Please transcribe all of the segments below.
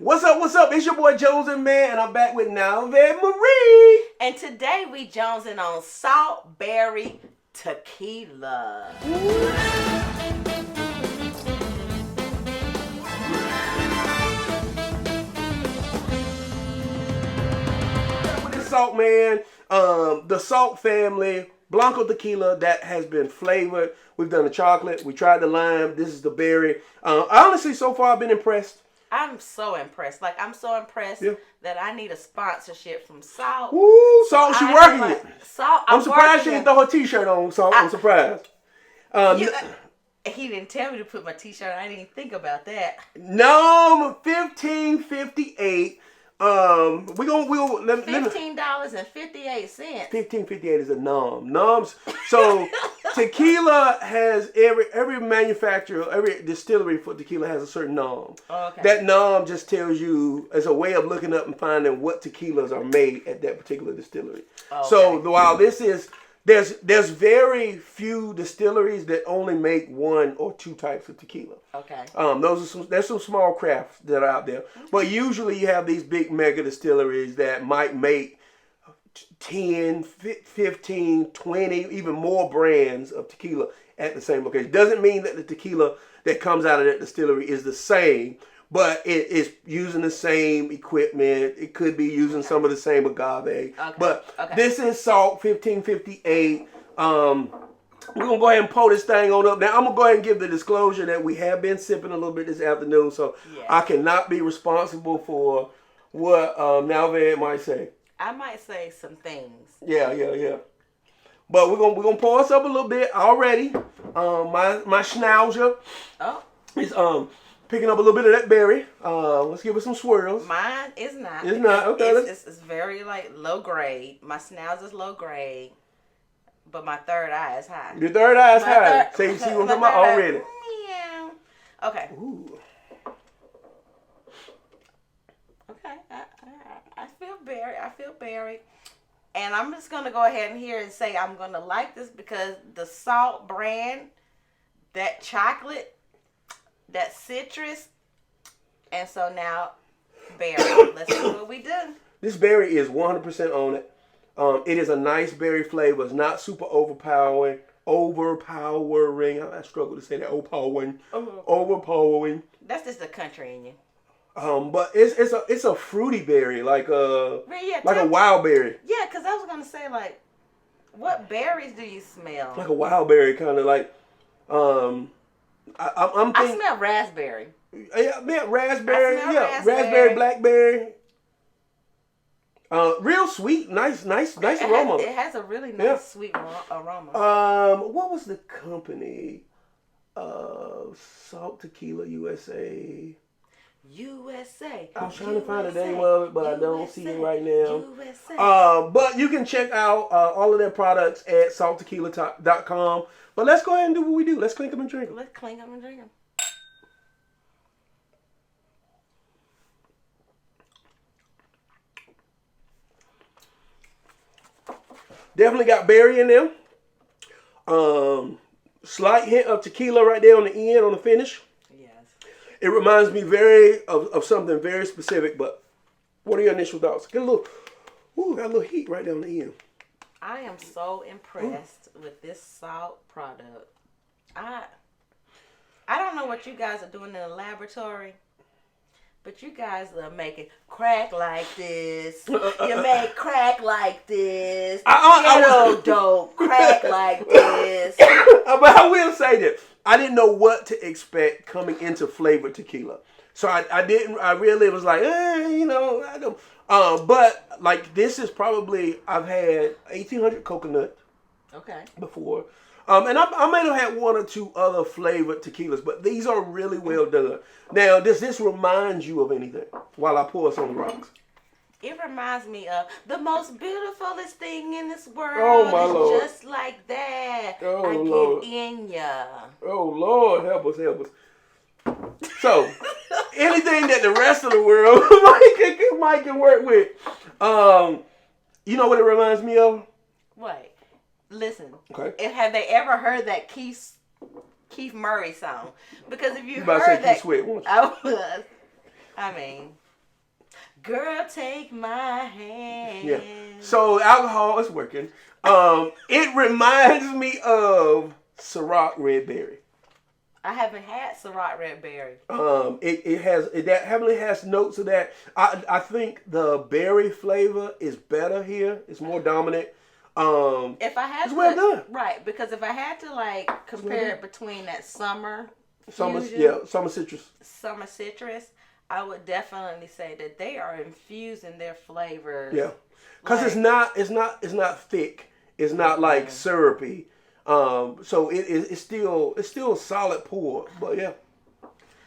What's up? What's up? It's your boy Jones N Mann, and I'm back with Nalve Marie. And today we jonesing on salt berry tequila. With this salt, man, the salt family, Blanco tequila that has been flavored. We've done the chocolate. We tried the lime. This is the berry. Honestly, so far I've been impressed. I'm so impressed. I'm so impressed that I need a sponsorship from Salt. Woo, Salt, she working it. Salt, I'm surprised she didn't throw her t-shirt on, Salt. I'm surprised. He didn't tell me to put my t-shirt on. I didn't even think about that. Number 1558. We'll let $15.58. $15.58 is a noms. So tequila has every manufacturer, every distillery for tequila has a certain nom. Oh, okay. That nom just tells you as a way of looking up and finding what tequilas are made at that particular distillery. Oh, okay. So while this is there's very few distilleries that only make one or two types of tequila. Okay. There's some small crafts that are out there, but usually you have these big mega distilleries that might make 10, 15, 20, even more brands of tequila at the same location. Doesn't mean that the tequila that comes out of that distillery is the same, but it is using the same equipment. It could be using some of the same agave. Okay. But this is Salt 1558. We're going to go ahead and pull this thing on up. Now, I'm going to go ahead and give the disclosure that we have been sipping a little bit this afternoon, so I cannot be responsible for what Nalve might say. I might say some things. Yeah. But we're gonna pour us up a little bit already. My schnauzer is picking up a little bit of that berry. Let's give it some swirls. Mine is not. It's not. Okay. It's very low grade. My schnauzer's low grade, but my third eye is high. Your third eye is high. So you see what I'm talking about already. Yeah. Okay. Ooh. Okay. I feel berry. And I'm just going to go ahead and here and say I'm going to like this because the Salt brand, that chocolate, that citrus, and so now berry. Let's see what we do. This berry is 100% on it. It is a nice berry flavor. It's not super overpowering. I struggle to say that. Overpowering. That's just the country in you. But it's a fruity berry, like a wild berry. Yeah, because I was gonna say what berries do you smell? Like a wild berry, kind of like I smell raspberry. Yeah, raspberry. Raspberry, blackberry. Real sweet, nice aroma. It has a really nice sweet aroma. What was the company? Salt Tequila USA. I was trying to find the name of it, but I don't see it right now. But you can check out all of their products at salttequila.com. But let's go ahead and do what we do. Let's clink them and drink them. Let's clink them and drink them. Definitely got berry in there. Slight hint of tequila right there on the end, on the finish. It reminds me of something very specific, but what are your initial thoughts? Got a little heat right down the end. I am so impressed with this Salt product. I don't know what you guys are doing in the laboratory, but you guys are making crack like this. You make crack like this. Dope crack like this. But I will say that I didn't know what to expect coming into flavored tequila. So I really was like, I don't. But like this is probably, I've had 1800 coconut before. And I might have had one or two other flavored tequilas, but these are really well done. Now, does this remind you of anything while I pour us on the rocks? It reminds me of the most beautifulest thing in this world. Oh, my Lord. Just like that. Oh, I Lord. get in ya. Oh, Lord, help us. So, anything that the rest of the world might can work with. You know what it reminds me of? What? Listen. Okay. Have they ever heard that Keith Murray song? Because if you about heard to say that, Keith Sweat, won't you? I mean, Girl, take my hand. Yeah. So alcohol is working. It reminds me of Ciroc Red Berry. I haven't had Ciroc Red Berry. It definitely has notes of that. I think the berry flavor is better here. It's more dominant. If I had it's well done. Right, because if I had to like compare it between that summer citrus. Summer citrus, I would definitely say that they are infusing their flavors. Yeah. Cuz it's not thick. It's not like syrupy. So it's still a solid pour, but yeah.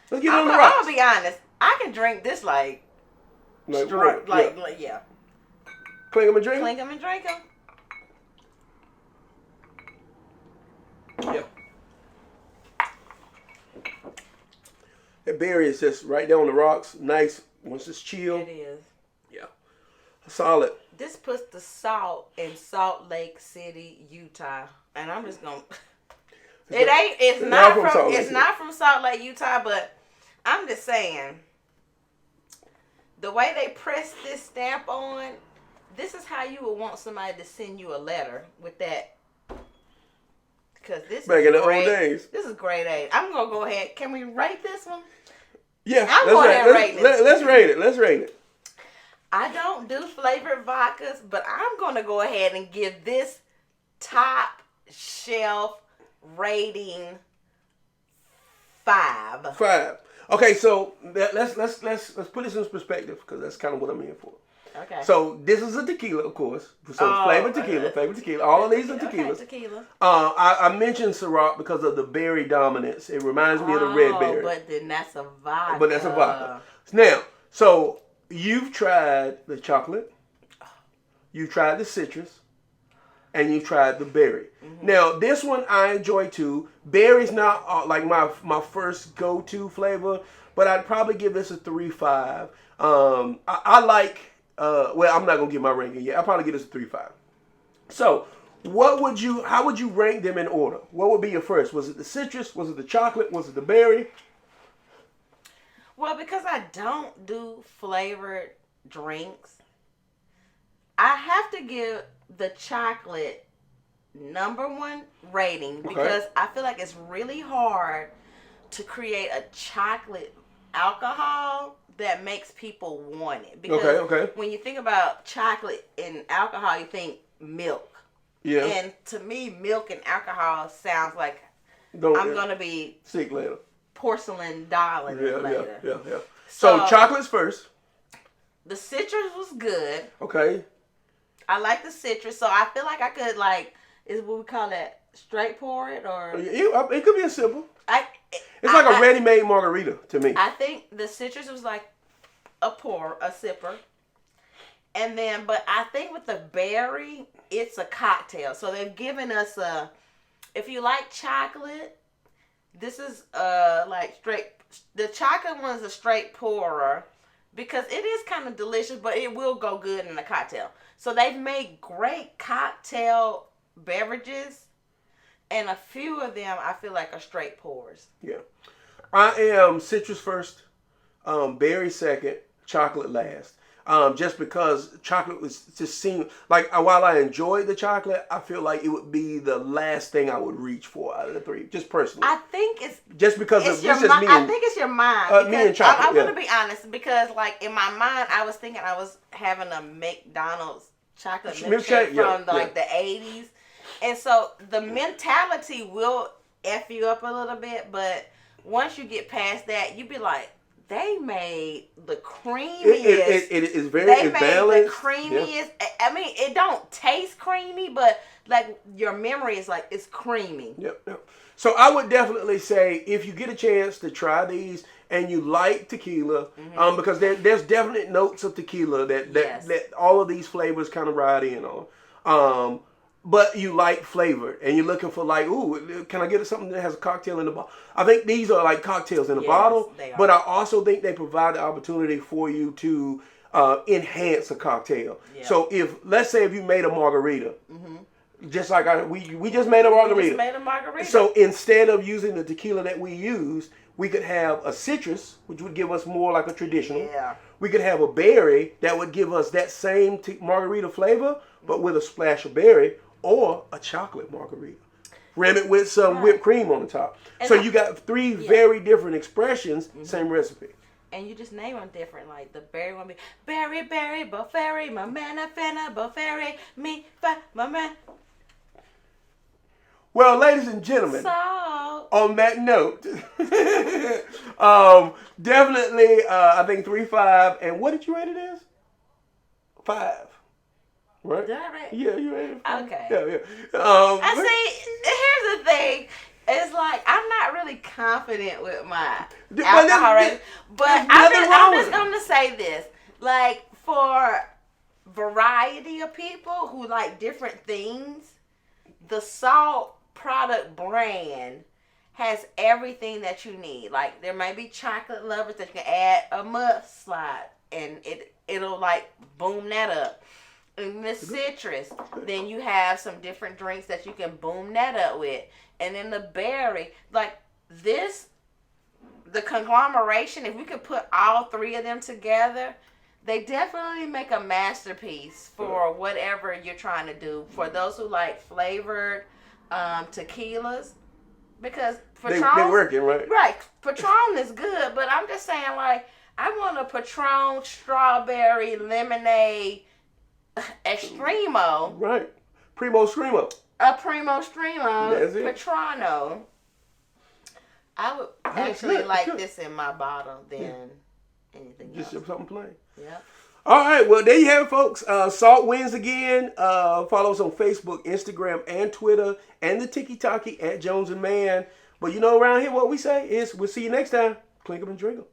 Let's get on the rocks. I'm gonna be honest. I can drink this like yeah. Clink 'em and drink 'em? Clink 'em and drink 'em. Yeah. That berry is just right there on the rocks. Nice once it's chilled. It is. Yeah. Solid. This puts the salt in Salt Lake City, Utah. And I'm just gonna. It's not from Salt Lake, Utah, but I'm just saying. The way they press this stamp on, this is how you would want somebody to send you a letter with that. Because this back is in the great. old days. This is grade A. I'm gonna go ahead. Can we rate this one? Yeah, I'm going ahead and rate this. Let's rate it. Let's rate it. I don't do flavored vodkas, but I'm gonna go ahead and give this top shelf rating 5. 5. Okay, so let's put this in perspective because that's kind of what I'm here for. Okay. So this is a tequila, of course. So flavored tequila. All of these are tequilas. Okay, tequila. I mentioned Ciroc because of the berry dominance. It reminds me of the red berry. But then that's a vodka. But that's a vodka. Now, so you've tried the chocolate, you've tried the citrus, and you've tried the berry. Mm-hmm. Now, this one I enjoy too. Berry's not like my first go-to flavor, but I'd probably give this a 3.5. I like, well, I'm not going to give my ranking yet. I'll probably give this a 3.5. So, how would you rank them in order? What would be your first? Was it the citrus? Was it the chocolate? Was it the berry? Well, because I don't do flavored drinks, I have to give the chocolate #1 rating because I feel like it's really hard to create a chocolate alcohol that makes people want it. Because when you think about chocolate and alcohol, you think milk. Yeah. And to me, milk and alcohol sounds like I'm going to be sick later. Porcelain darling later. Yeah. So chocolate's first. The citrus was good. Okay. I like the citrus, so I feel like I could is what we call that straight pour it or it could be a simple. It's like a ready-made margarita to me. I think the citrus was like a sipper. And then, but I think with the berry, it's a cocktail. So they've given us if you like chocolate, this is like straight. The chocolate one is a straight pourer because it is kind of delicious, but it will go good in a cocktail. So they've made great cocktail beverages, and a few of them I feel like are straight pours. Yeah, I am citrus first, berry second, chocolate last. Just because chocolate was just seemed like while I enjoyed the chocolate, I feel like it would be the last thing I would reach for out of the three, just personally. I think it's just because it's just me. I think it's your mind. Me and chocolate. I'm gonna be honest because, like in my mind, I was thinking I was having a McDonald's chocolate milkshake from the 80s, and so the mentality will f you up a little bit. But once you get past that, you be like, they made the creamiest. It is very balanced. They made the creamiest. Yeah. I mean, it don't taste creamy, but like your memory is like it's creamy. Yep. So I would definitely say if you get a chance to try these and you like tequila, because there's definite notes of tequila that all of these flavors kind of ride in on. But you like flavor and you're looking for like, ooh, can I get something that has a cocktail in the bottle? I think these are like cocktails in a bottle, but I also think they provide the opportunity for you to enhance a cocktail. Yeah. So let's say if you made a margarita, just like we just made a margarita. We just made a margarita. So instead of using the tequila that we use, We could have a citrus, which would give us more like a traditional. Yeah. We could have a berry that would give us that same margarita flavor, but with a splash of berry, or a chocolate margarita. Rim it with some whipped cream on the top. And so you got three very different expressions, same recipe. And you just name them different. Like the berry one be berry, berry, boferi, my manna, fenna, boferi, me, fa, my man. Well, ladies and gentlemen, So, on that note, definitely, I think 3.5. And what did you rate it as? 5. Right? Did I rate? Yeah, you rated it. Okay. Yeah. I see. Here's the thing. It's like I'm not really confident with my alcohol rating, but I'm just gonna say this: like for variety of people who like different things, the Salt product brand has everything that you need. Like there may be chocolate lovers that you can add a mudslide, and it'll like boom that up. And the citrus, then you have some different drinks that you can boom that up with. And then the berry, like this, the conglomeration, if we could put all three of them together, they definitely make a masterpiece for whatever you're trying to do. For those who like flavored tequilas, because Patron, they're working, right? Right. Patron is good, but I'm just saying, like, I want a Patron strawberry lemonade Extremo. Right. Primo Screamo. A Primo Screamo. That's it. Patrano. I would actually like this in my bottle than anything else. Just something plain. Yep. All right. Well, there you have it, folks. Salt wins again. Follow us on Facebook, Instagram, and Twitter, and the Tiki-Taki at Jones N Mann. But you know, around here, what we say is we'll see you next time. Clink 'em and drink 'em.